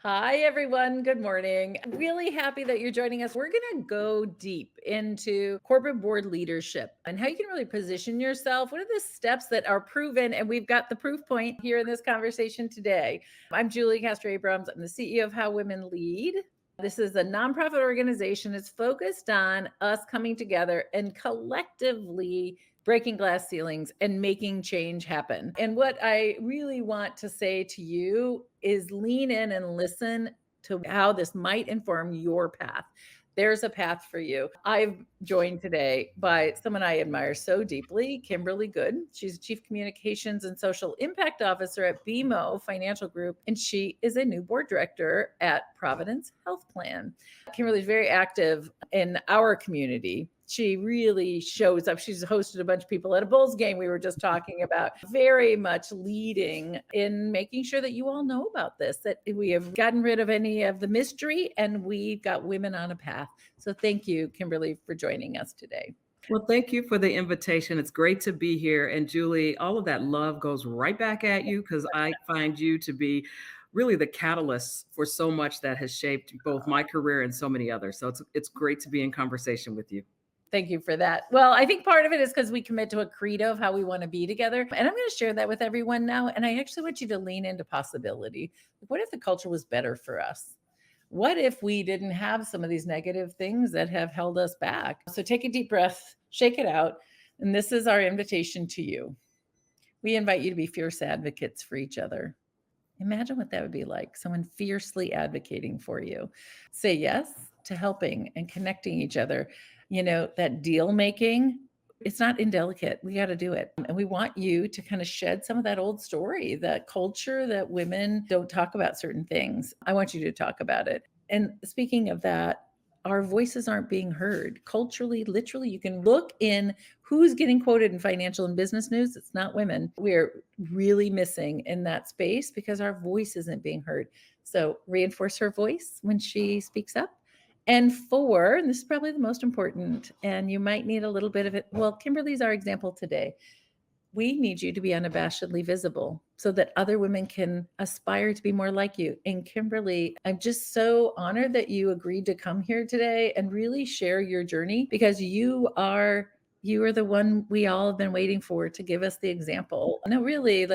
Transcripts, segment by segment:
Hi, everyone. Good morning. I'm really happy that you're joining us. We're going to go deep into corporate board leadership and how you can really position yourself. What are the steps that are proven? And we've got the proof point here in this conversation today. I'm Julie Castro Abrams. I'm the CEO of How Women Lead. This is a nonprofit organization. It's focused on us coming together and collectively breaking glass ceilings and making change happen. And what I really want to say to you is lean in and listen to how this might inform your path. There's a path for you. I've joined today by someone I admire so deeply, Kimberley Goode. She's Chief Communications and Social Impact Officer at BMO Financial Group, and she is a new board director at Providence Health Plan. Kimberly's very active in our community. She really shows up. She's hosted a bunch of people at a Bulls game we were just talking about, very much leading in making sure that you all know about this, that we have gotten rid of any of the mystery and we've got women on a path. So thank you, Kimberly, for joining us today. Well, thank you for the invitation. It's great to be here. And Julie, all of that love goes right back at you because I find you to be really the catalyst for so much that has shaped both my career and so many others. So it's great to be in conversation with you. Thank you for that. Well, I think part of it is because we commit to a credo of how we want to be together. And I'm going to share that with everyone now. And I actually want you to lean into possibility. What if the culture was better for us? What if we didn't have some of these negative things that have held us back? So take a deep breath, shake it out. And this is our invitation to you. We invite you to be fierce advocates for each other. Imagine what that would be like, someone fiercely advocating for you. Say yes to helping and connecting each other. That deal making, it's not indelicate. We got to do it. And we want you to kind of shed some of that old story, that culture that women don't talk about certain things. I want you to talk about it. And speaking of that, our voices aren't being heard culturally, literally. You can look in who's getting quoted in financial and business news. It's not women. We're really missing in that space because our voice isn't being heard. So reinforce her voice when she speaks up. And four, and this is probably the most important, and you might need a little bit of it. Well, Kimberly's our example today. We need you to be unabashedly visible so that other women can aspire to be more like you. And Kimberly, I'm just so honored that you agreed to come here today and really share your journey because you are the one we all have been waiting for to give us the example. No, really,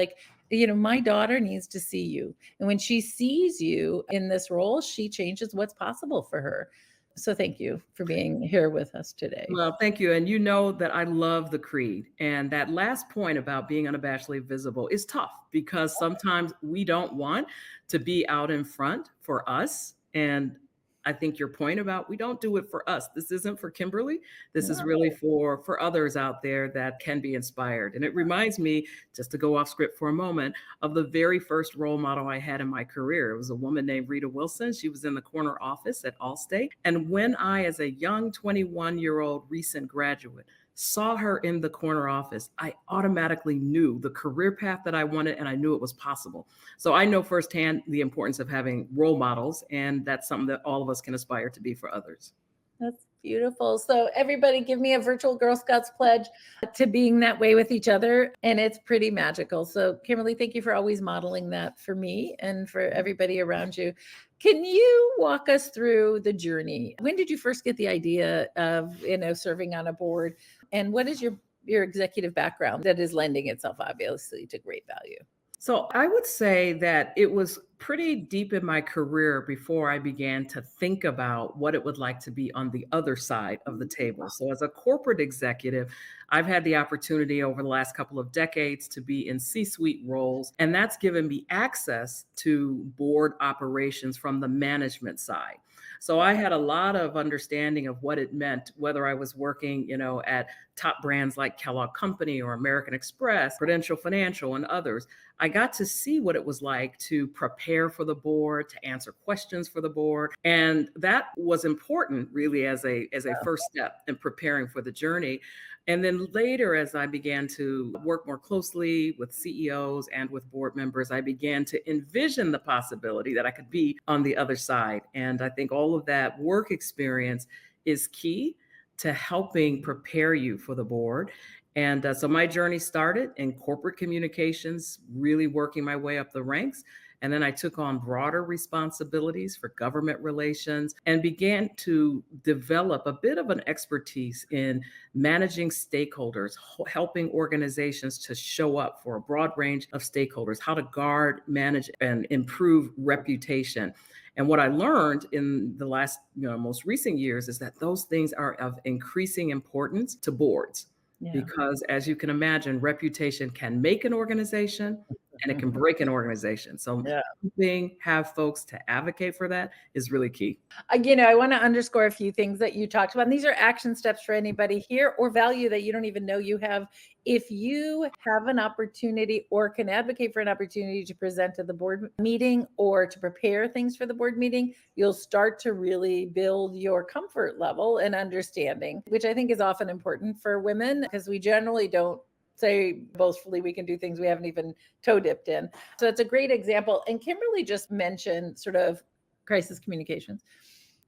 my daughter needs to see you. And when she sees you in this role, she changes what's possible for her. So thank you for being here with us today. Well, thank you. And you know that I love the creed. And that last point about being unabashedly visible is tough because sometimes we don't want to be out in front for us. And I think your point about we don't do it for us. This isn't for Kimberly. This is really for others out there that can be inspired. And it reminds me, just to go off script for a moment, of the very first role model I had in my career. It was a woman named Rita Wilson. She was in the corner office at Allstate. And when I, as a young 21-year-old recent graduate, saw her in the corner office, I automatically knew the career path that I wanted and I knew it was possible. So I know firsthand the importance of having role models, and that's something that all of us can aspire to be for others. That's beautiful. So everybody give me a virtual Girl Scouts pledge to being that way with each other. And it's pretty magical. So Kimberly, thank you for always modeling that for me and for everybody around you. Can you walk us through the journey? When did you first get the idea of, serving on a board? And what is your executive background that is lending itself obviously to great value? So I would say that it was pretty deep in my career before I began to think about what it would like to be on the other side of the table. So as a corporate executive, I've had the opportunity over the last couple of decades to be in C-suite roles, and that's given me access to board operations from the management side. So I had a lot of understanding of what it meant, whether I was working, at top brands like Kellogg Company or American Express, Prudential Financial, and others. I got to see what it was like to prepare for the board, to answer questions for the board. And that was important really as a first step in preparing for the journey. And then later, as I began to work more closely with CEOs and with board members, I began to envision the possibility that I could be on the other side. And I think all of that work experience is key to helping prepare you for the board. And so my journey started in corporate communications, really working my way up the ranks. And then I took on broader responsibilities for government relations and began to develop a bit of an expertise in managing stakeholders, helping organizations to show up for a broad range of stakeholders, how to guard, manage, and improve reputation. And what I learned in the last, most recent years is that those things are of increasing importance to boards. Yeah. Because as you can imagine, reputation can make an organization and it can break an organization. So Yeah. have folks to advocate for that is really key. I want to underscore a few things that you talked about. And these are action steps for anybody here or value that you don't even know you have. If you have an opportunity or can advocate for an opportunity to present to the board meeting or to prepare things for the board meeting, you'll start to really build your comfort level and understanding, which I think is often important for women because we generally don't say boastfully we can do things we haven't even toe dipped in. So it's a great example. And Kimberly just mentioned sort of crisis communications.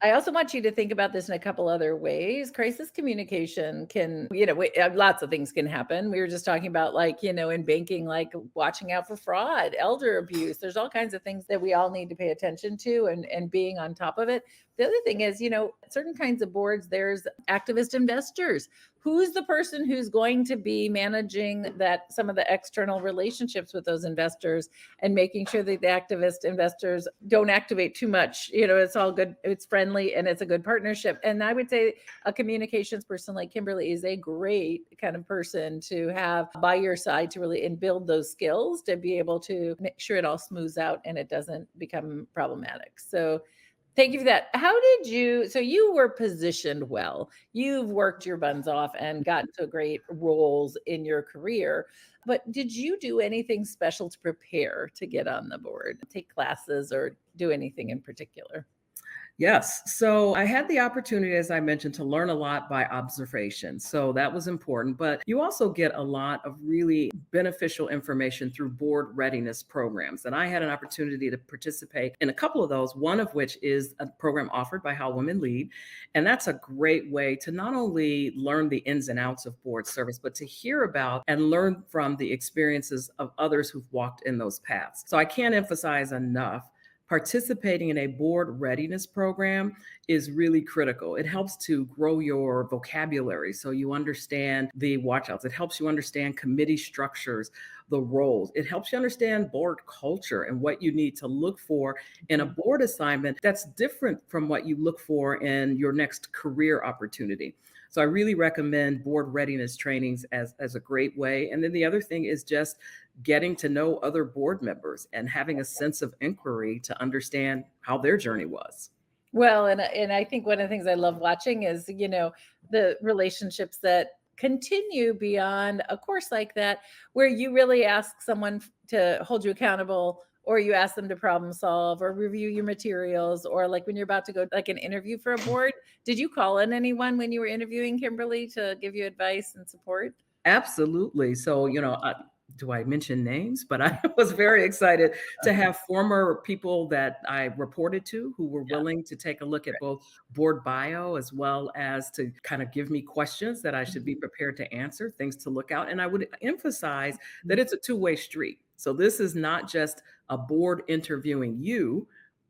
I also want you to think about this in a couple other ways. Crisis communication can, lots of things can happen. We were just talking about in banking, like watching out for fraud, elder abuse. There's all kinds of things that we all need to pay attention to and being on top of it. The other thing is, certain kinds of boards, there's activist investors. Who's the person who's going to be managing some of the external relationships with those investors and making sure that the activist investors don't activate too much? It's all good. It's friendly and it's a good partnership. And I would say a communications person like Kimberly is a great kind of person to have by your side to really and build those skills to be able to make sure it all smooths out and it doesn't become problematic. So thank you for that. So you were positioned well. You've worked your buns off and gotten to great roles in your career. But did you do anything special to prepare to get on the board? Take classes or do anything in particular? Yes. So I had the opportunity, as I mentioned, to learn a lot by observation. So that was important. But you also get a lot of really beneficial information through board readiness programs. And I had an opportunity to participate in a couple of those, one of which is a program offered by How Women Lead. And that's a great way to not only learn the ins and outs of board service, but to hear about and learn from the experiences of others who've walked in those paths. So I can't emphasize enough participating in a board readiness program is really critical. It helps to grow your vocabulary so you understand the watchouts. It helps you understand committee structures, the roles. It helps you understand board culture and what you need to look for in a board assignment that's different from what you look for in your next career opportunity. So I really recommend board readiness trainings as a great way. And then the other thing is just getting to know other board members and having a sense of inquiry to understand how their journey was. Well, and I think one of the things I love watching is, the relationships that continue beyond a course like that, where you really ask someone to hold you accountable, or you ask them to problem solve or review your materials, or like when you're about to go like an interview for a board. Did you call in anyone when you were interviewing, Kimberly, to give you advice and support? Absolutely. So, do I mention names? But I was very excited to have former people that I reported to who were Yeah. willing to take a look at both board bio as well as to kind of give me questions that I should be prepared to answer, things to look out. And I would emphasize that it's a two-way street. So this is not just a board interviewing you,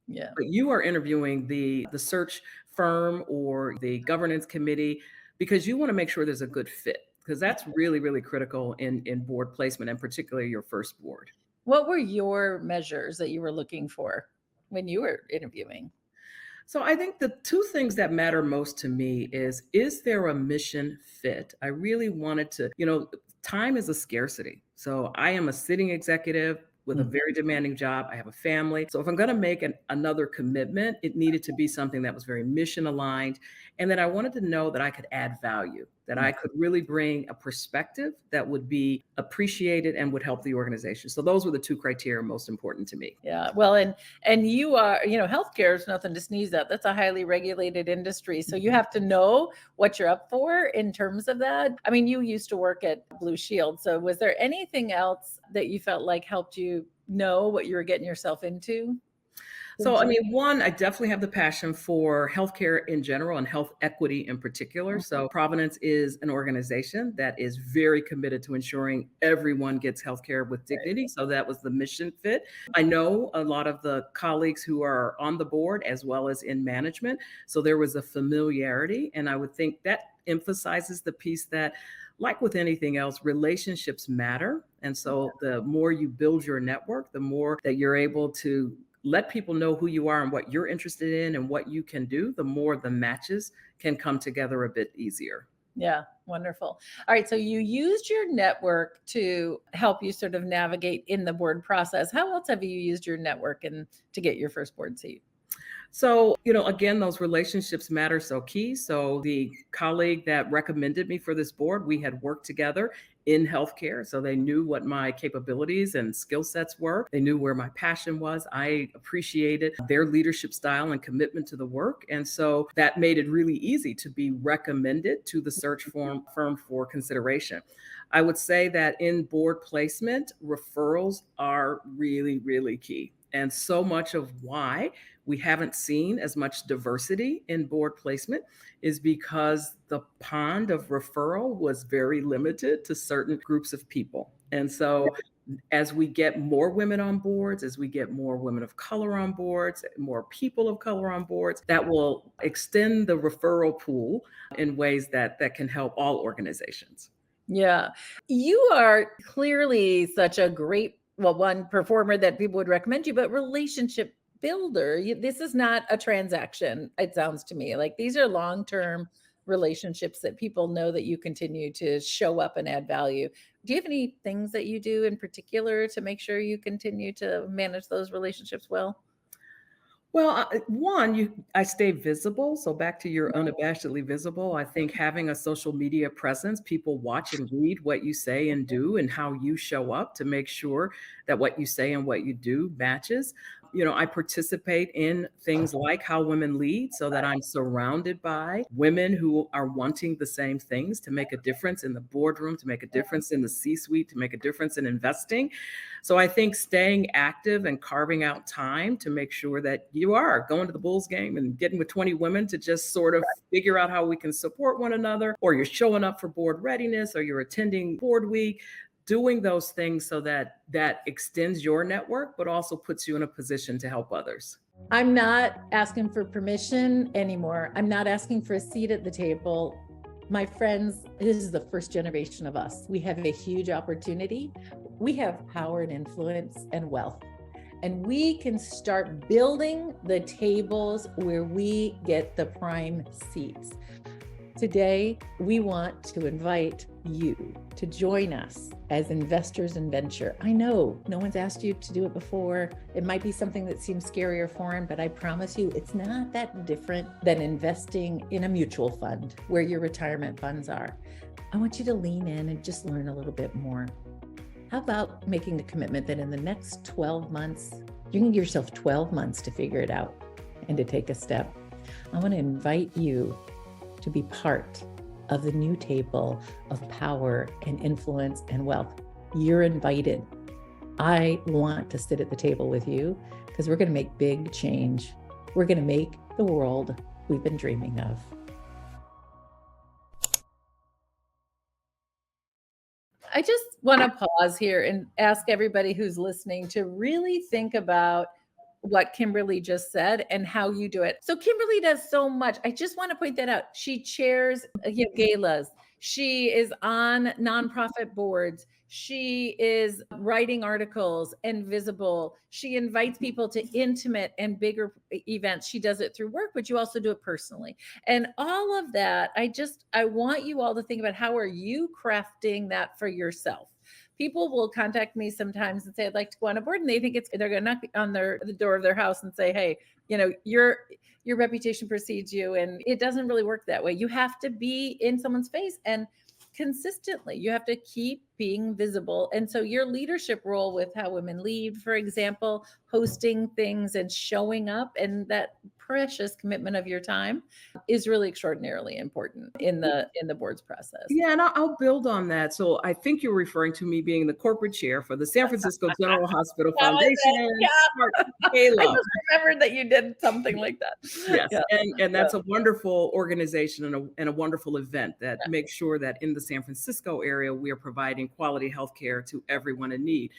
Yeah. but you are interviewing the search firm or the governance committee because you want to make sure there's a good fit because that's really, really critical in board placement and particularly your first board. What were your measures that you were looking for when you were interviewing? So I think the two things that matter most to me is there a mission fit? I really wanted to, time is a scarcity. So I am a sitting executive with a very demanding job. I have a family. So if I'm going to make another commitment, it needed to be something that was very mission aligned. And then I wanted to know that I could add value, that I could really bring a perspective that would be appreciated and would help the organization. So those were the two criteria most important to me. Yeah. Well, and you are, healthcare is nothing to sneeze at. That's a highly regulated industry. So you have to know what you're up for in terms of that. I mean, you used to work at Blue Shield. So was there anything else that you felt like helped you know what you were getting yourself into? So, I mean, one, I definitely have the passion for healthcare in general and health equity in particular. So, Providence is an organization that is very committed to ensuring everyone gets healthcare with dignity. So, that was the mission fit. I know a lot of the colleagues who are on the board as well as in management. So, there was a familiarity. And I would think that emphasizes the piece that, like with anything else, relationships matter. And so, the more you build your network, the more that you're able to let people know who you are and what you're interested in and what you can do, the more the matches can come together a bit easier. Yeah, wonderful. All right, so you used your network to help you sort of navigate in the board process. How else have you used your network and to get your first board seat? So, again, those relationships matter so key. So, the colleague that recommended me for this board, we had worked together in healthcare. So, they knew what my capabilities and skill sets were. They knew where my passion was. I appreciated their leadership style and commitment to the work. And so that made it really easy to be recommended to the search firm for consideration. I would say that in board placement, referrals are really, really key. And so much of why we haven't seen as much diversity in board placement is because the pond of referral was very limited to certain groups of people. And so as we get more women on boards, as we get more women of color on boards, more people of color on boards, that will extend the referral pool in ways that can help all organizations. Yeah. You are clearly such a great, well, one performer that people would recommend you, but relationship builder. This is not a transaction, it sounds to me. Like these are long-term relationships that people know that you continue to show up and add value. Do you have any things that you do in particular to make sure you continue to manage those relationships well? Well, one, I stay visible. So back to your unabashedly visible, I think having a social media presence, people watch and read what you say and do and how you show up to make sure that what you say and what you do matches. I participate in things like How Women Lead so that I'm surrounded by women who are wanting the same things to make a difference in the boardroom, to make a difference in the C-suite, to make a difference in investing. So I think staying active and carving out time to make sure that you are going to the Bulls game and getting with 20 women to just sort of figure out how we can support one another, or you're showing up for board readiness, or you're attending board week, doing those things so that extends your network, but also puts you in a position to help others. I'm not asking for permission anymore. I'm not asking for a seat at the table. My friends, this is the first generation of us. We have a huge opportunity. We have power and influence and wealth. And we can start building the tables where we get the prime seats. Today, we want to invite you to join us as investors in venture. I know no one's asked you to do it before. It might be something that seems scary or foreign, but I promise you it's not that different than investing in a mutual fund where your retirement funds are. I want you to lean in and just learn a little bit more. How about making a commitment that in the next 12 months, you can give yourself 12 months to figure it out and to take a step. I want to invite you to be part of the new table of power and influence and wealth. You're invited. I want to sit at the table with you because we're going to make big change. We're going to make the world we've been dreaming of. I just want to pause here and ask everybody who's listening to really think about what Kimberley just said and how you do it. So Kimberley does so much. I just want to point that out. She chairs galas. She is on nonprofit boards. She is writing articles and visible. She invites people to intimate and bigger events. She does it through work, but you also do it personally. And all of that, I want you all to think about how are you crafting that for yourself? People will contact me sometimes and say, I'd like to go on a board. And they think they're going to knock on the door of their house and say, hey, your reputation precedes you. And it doesn't really work that way. You have to be in someone's face and consistently, you have to keep being visible. And so your leadership role with how women lead, for example, hosting things and showing up, and that precious commitment of your time is really extraordinarily important in the board's process. Yeah, and I'll build on that. So I think you're referring to me being the corporate chair for the San Francisco General Hospital That was it. Foundation. Smart. Yeah. I Halo. just remembered that you did something like that. Yes, Yeah. and Yeah. that's a wonderful organization and a wonderful event that makes sure that in the San Francisco area, we are providing quality healthcare to everyone in need.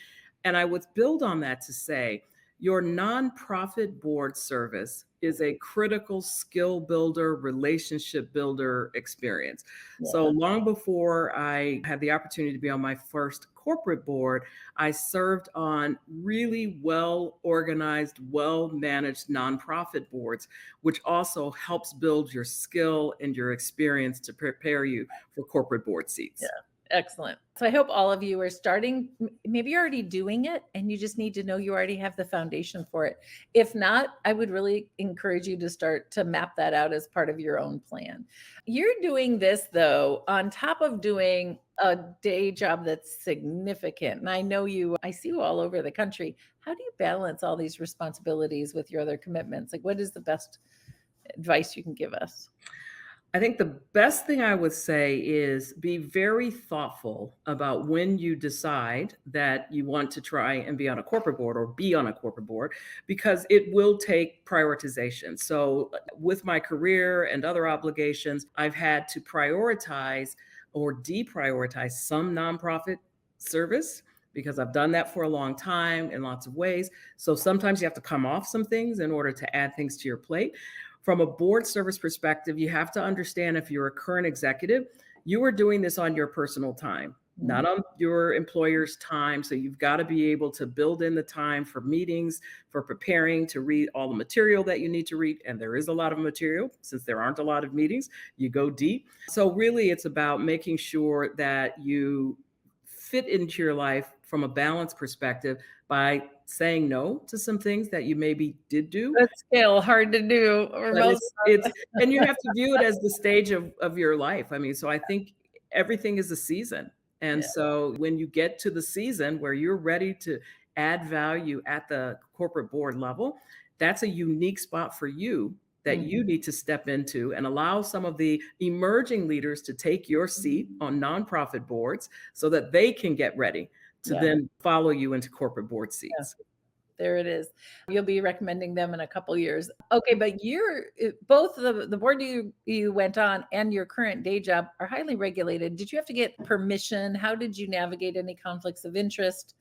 And I would build on that to say, your nonprofit board service is a critical skill builder, relationship builder experience. So Yeah. long before I had the opportunity to be on my first corporate board, I served on really well organized, well managed nonprofit boards, which also helps build your skill and your experience to prepare you for corporate board seats. Yeah. Excellent. So I hope all of you are starting, maybe you're already doing it and you just need to know you already have the foundation for it. If not, I would really encourage you to start to map that out as part of your own plan. You're doing this though, on top of doing a day job that's significant. And I see you all over the country. How do you balance all these responsibilities with your other commitments? Like, what is the best advice you can give us? I think the best thing I would say is be very thoughtful about when you decide that you want to try and be on a corporate board or be on a corporate board, because it will take prioritization. So, with my career and other obligations, I've had to prioritize or deprioritize some nonprofit service because I've done that for a long time in lots of ways. So, sometimes you have to come off some things in order to add things to your plate. From a board service perspective, you have to understand if you're a current executive, you are doing this on your personal time, not on your employer's time. So you've got to be able to build in the time for meetings, for preparing to read all the material that you need to read. And there is a lot of material since there aren't a lot of meetings, you go deep. So really it's about making sure that you fit into your life from a balance perspective by saying no to some things that you maybe did do. That's still hard to do. Or But most it's and you have to view it as the stage of your life. I mean, so I think everything is a season. And Yeah. so when you get to the season where you're ready to add value at the corporate board level, that's a unique spot for you that you need to step into and allow some of the emerging leaders to take your seat on nonprofit boards so that they can get ready to Yeah. then follow you into corporate board Yeah. seats. There it is. You'll be recommending them in a couple years. Okay, but both the board you went on and your current day job are highly regulated. Did you have to get permission? How did you navigate any conflicts of interest?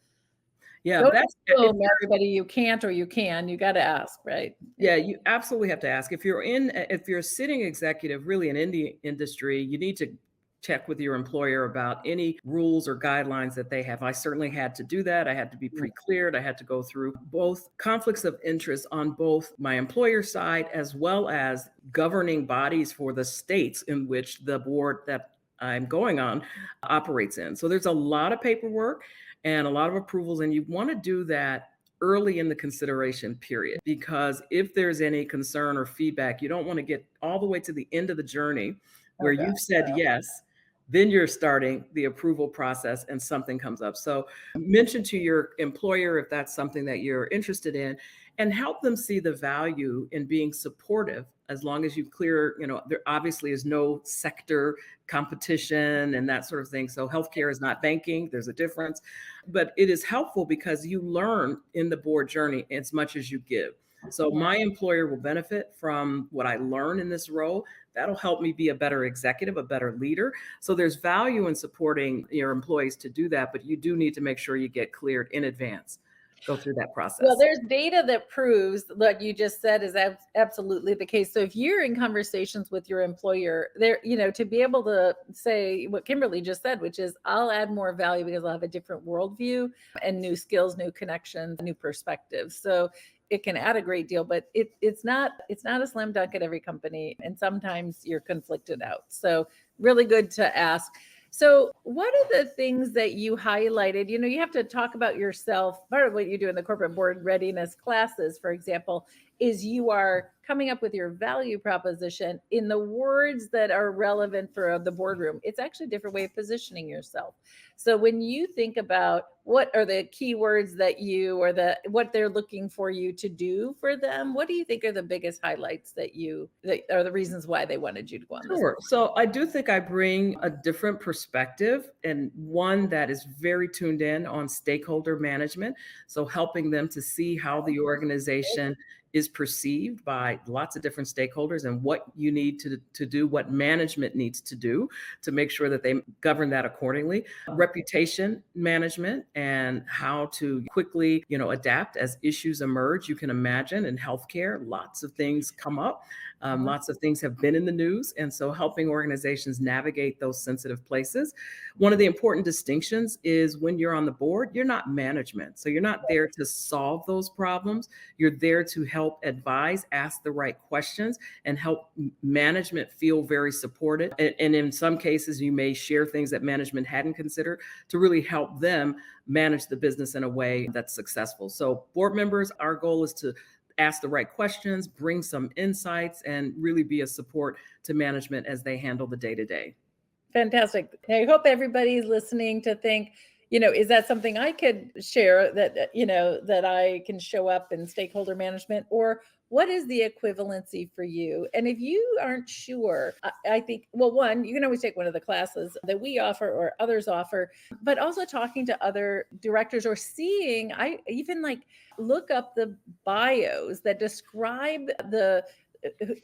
Yeah, Don't that's assume everybody you can't or you can. You got to ask, right? yeah, you absolutely have to ask. If you're a sitting executive really in the industry, you need to check with your employer about any rules or guidelines that they have. I certainly had to do that. I had to be pre-cleared. I had to go through both conflicts of interest on both my employer side as well as governing bodies for the states in which the board that I'm going on operates in. So there's a lot of paperwork and a lot of approvals, and you want to do that early in the consideration period, because if there's any concern or feedback, you don't want to get all the way to the end of the journey where Okay. you've said yes, then you're starting the approval process and something comes up. So mention to your employer if that's something that you're interested in and help them see the value in being supportive as long as you clear, there obviously is no sector competition and that sort of thing. So healthcare is not banking, there's a difference, but it is helpful because you learn in the board journey as much as you give. So my employer will benefit from what I learn in this role. That'll help me be a better executive, a better leader. So there's value in supporting your employees to do that, but you do need to make sure you get cleared in advance. Go through that process. Well, there's data that proves what you just said is absolutely the case. So if you're in conversations with your employer, to be able to say what Kimberly just said, which is I'll add more value because I'll have a different worldview and new skills, new connections, new perspectives. So it can add a great deal, but it's not a slam dunk at every company. And sometimes you're conflicted out. So really good to ask. So, what are the things that you highlighted? You have to talk about yourself. Part of what you do in the corporate board readiness classes, for example, is you are coming up with your value proposition in the words that are relevant for the boardroom. It's actually a different way of positioning yourself. So, when you think about what are the keywords that what they're looking for you to do for them, what do you think are the biggest highlights that are the reasons why they wanted you to go on this? Sure. So I do think I bring a different perspective and one that is very tuned in on stakeholder management. So helping them to see how the organization is perceived by lots of different stakeholders and what you need to do, what management needs to do to make sure that they govern that accordingly. Reputation management and how to quickly, adapt as issues emerge. You can imagine in healthcare, lots of things come up. Lots of things have been in the news. And so helping organizations navigate those sensitive places. One of the important distinctions is when you're on the board, you're not management. So you're not there to solve those problems. You're there to help advise, ask the right questions, and help management feel very supported. And in some cases, you may share things that management hadn't considered to really help them manage the business in a way that's successful. So board members, our goal is to ask the right questions, bring some insights, and really be a support to management as they handle the day-to-day. Fantastic. I hope everybody's listening to think, is that something I could share that I can show up in stakeholder management, or what is the equivalency for you? And if you aren't sure, I think, well, one, you can always take one of the classes that we offer or others offer, but also talking to other directors or seeing, I even look up the bios that describe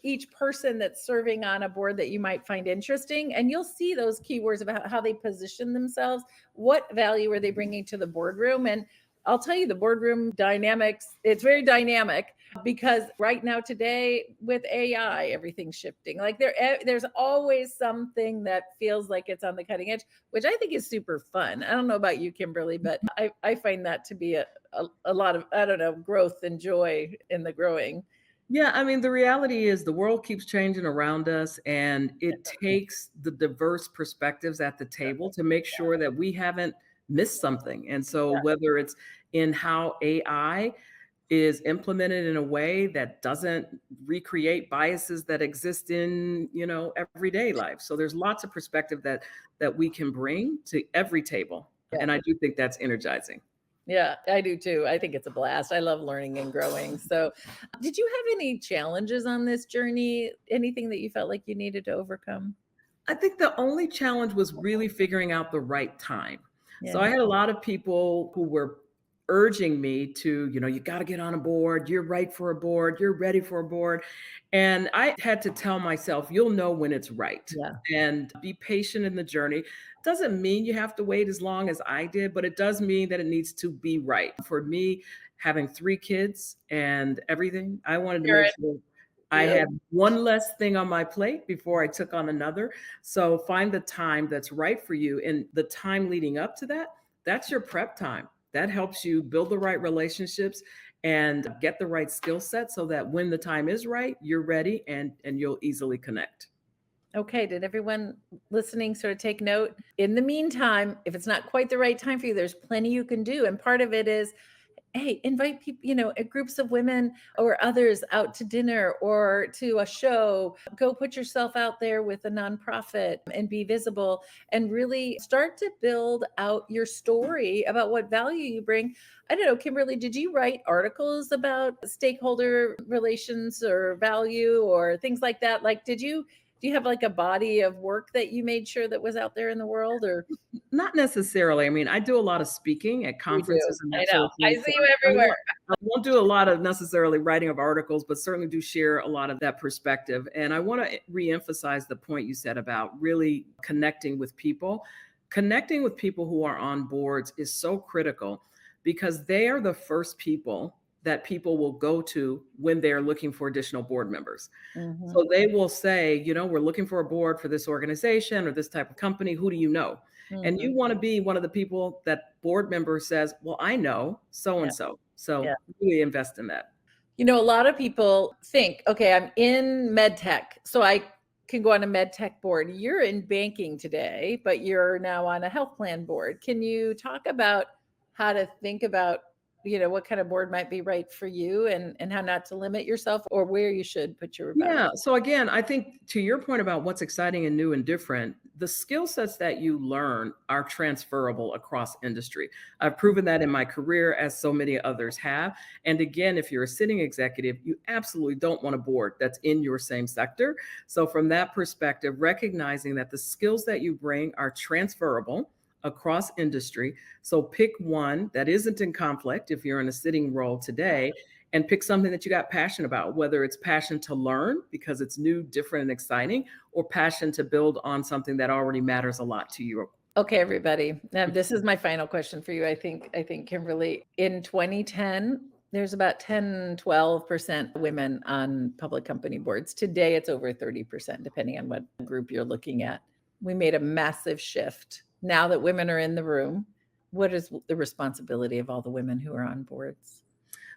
each person that's serving on a board that you might find interesting, and you'll see those keywords about how they position themselves, what value are they bringing to the boardroom. And I'll tell you, the boardroom dynamics, it's very dynamic because right now today with AI, everything's shifting. There's always something that feels like it's on the cutting edge, which I think is super fun. I don't know about you, Kimberly, but I find that to be a lot of, I don't know, growth and joy in the growing. Yeah, I mean, the reality is the world keeps changing around us, and it takes the diverse perspectives at the table to make sure that we haven't missed something. And so, whether it's in how AI is implemented in a way that doesn't recreate biases that exist in, everyday life. So there's lots of perspective that we can bring to every table. And I do think that's energizing. Yeah, I do too. I think it's a blast. I love learning and growing. So, did you have any challenges on this journey? Anything that you felt like you needed to overcome? I think the only challenge was really figuring out the right time. So I Yeah. had a lot of people who were urging me to, you got to get on a board. You're right for a board. You're ready for a board. And I had to tell myself, you'll know when it's right, Yeah. and be patient in the journey. Doesn't mean you have to wait as long as I did, but it does mean that it needs to be right. For me, having 3 kids and everything, I wanted to make sure I had one less thing on my plate before I took on another. So find the time that's right for you. And the time leading up to that, that's your prep time. That helps you build the right relationships and get the right skill set so that when the time is right, you're ready and you'll easily connect. Okay, did everyone listening sort of take note? In the meantime, if it's not quite the right time for you, there's plenty you can do. And part of it is, hey, invite people, groups of women or others out to dinner or to a show. Go put yourself out there with a nonprofit and be visible and really start to build out your story about what value you bring. I don't know, Kimberly, did you write articles about stakeholder relations or value or things like that? Do you have a body of work that you made sure that was out there in the world, or? Not necessarily. I mean, I do a lot of speaking at You do. conferences and I that sort know. of thing. I So see you I everywhere. won't do a lot of necessarily writing of articles, but certainly do share a lot of that perspective. And I want to reemphasize the point you said about really connecting with people. Connecting with people who are on boards is so critical because they are the first people that people will go to when they're looking for additional board members. Mhm. So they will say, we're looking for a board for this organization or this type of company. Who do you know? And you Mhm. want to be one of the people that board member says, well, I know so Yeah. and so. Yeah. So really invest in that. A lot of people think, okay, I'm in med tech, so I can go on a med tech board. You're in banking today, but you're now on a health plan board. Can you talk about how to think about, what kind of board might be right for you, and how not to limit yourself, or where you should put your Yeah. boundaries? So again, I think to your point about what's exciting and new and different, the skill sets that you learn are transferable across industry. I've proven that in my career, as so many others have. And again, if you're a sitting executive, you absolutely don't want a board that's in your same sector. So from that perspective, recognizing that the skills that you bring are transferable across industry. So pick one that isn't in conflict if you're in a sitting role today, and pick something that you got passion about, whether it's passion to learn because it's new, different, and exciting, or passion to build on something that already matters a lot to you. Okay, everybody. This is my final question for you. I think, Kimberly, in 2010, there's about 10, 12% women on public company boards. Today, it's over 30%, depending on what group you're looking at. We made a massive shift. Now that women are in the room, what is the responsibility of all the women who are on boards?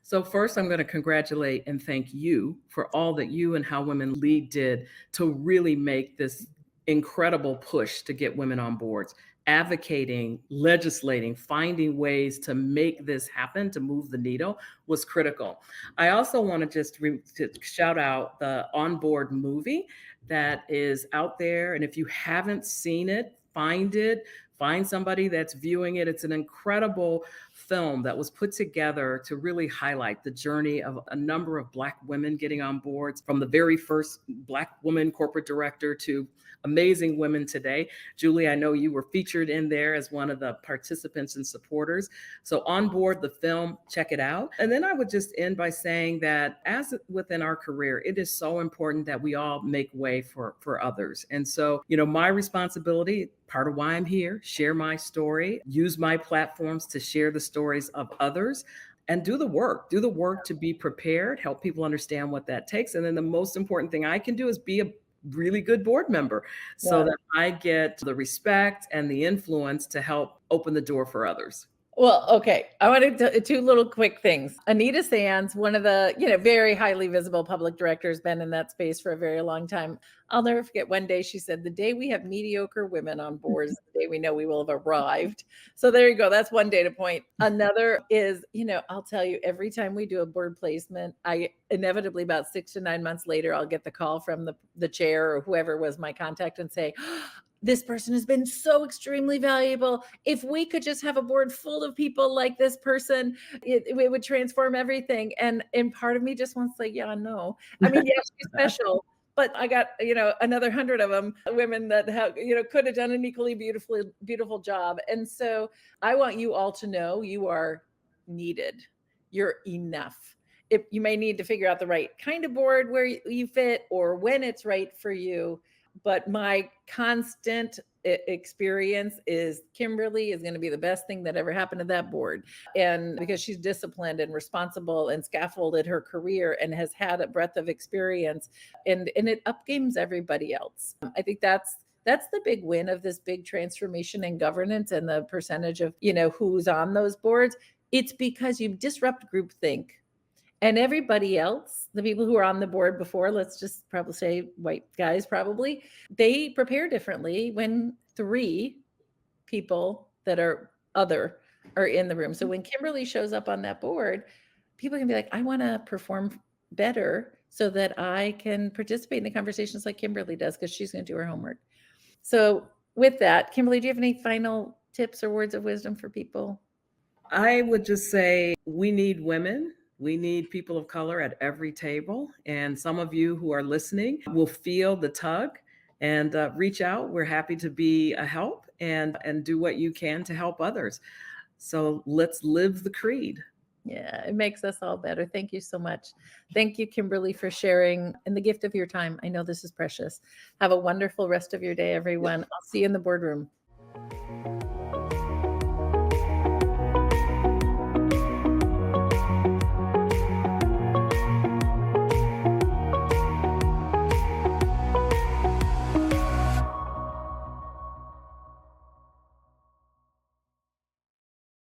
So, first, I'm going to congratulate and thank you for all that you and How Women Lead did to really make this incredible push to get women on boards, advocating, legislating, finding ways to make this happen, to move the needle was critical. I also want to to shout out the onboard movie that is out there. And if you haven't seen it, find it. Find somebody that's viewing it. It's an incredible film that was put together to really highlight the journey of a number of Black women getting on boards, from the very first Black woman corporate director to amazing women today. Julie, I know you were featured in there as one of the participants and supporters. So on board the film, check it out. And then I would just end by saying that as within our career, it is so important that we all make way for others. And so, my responsibility, part of why I'm here, share my story, use my platforms to share the stories of others, and do the work to be prepared, help people understand what that takes. And then the most important thing I can do is be a really good board member so Yeah. that I get the respect and the influence to help open the door for others. Well, okay. I wanted to, two little quick things. Anita Sands, one of the, very highly visible public directors, been in that space for a very long time. I'll never forget one day she said, "The day we have mediocre women on boards, the day we know we will have arrived." So there you go. That's one data point. Another is, I'll tell you, every time we do a board placement, I inevitably about 6 to 9 months later, I'll get the call from the chair or whoever was my contact and say, "This person has been so extremely valuable. If we could just have a board full of people like this person, it would transform everything." And part of me just wants to say, yeah, no. I mean, yeah, she's special, but I got, another 100 of them, women that have, could have done an equally beautiful job. And so I want you all to know you are needed. You're enough. If you may need to figure out the right kind of board where you fit or when it's right for you. But my constant experience is Kimberly is going to be the best thing that ever happened to that board. And because she's disciplined and responsible and scaffolded her career and has had a breadth of experience, and it upgames everybody else. I think that's the big win of this big transformation in governance and the percentage of, who's on those boards. It's because you disrupt groupthink. And everybody else, the people who are on the board before, let's just probably say white guys, probably, they prepare differently when 3 people that are other are in the room. So when Kimberly shows up on that board, people can be like, "I want to perform better so that I can participate in the conversations like Kimberly does, because she's going to do her homework." So with that, Kimberly, do you have any final tips or words of wisdom for people? I would just say we need women. We need people of color at every table. And some of you who are listening will feel the tug and reach out. We're happy to be a help and do what you can to help others. So let's live the creed. Yeah, it makes us all better. Thank you so much. Thank you, Kimberly, for sharing and the gift of your time. I know this is precious. Have a wonderful rest of your day, everyone. I'll see you in the boardroom.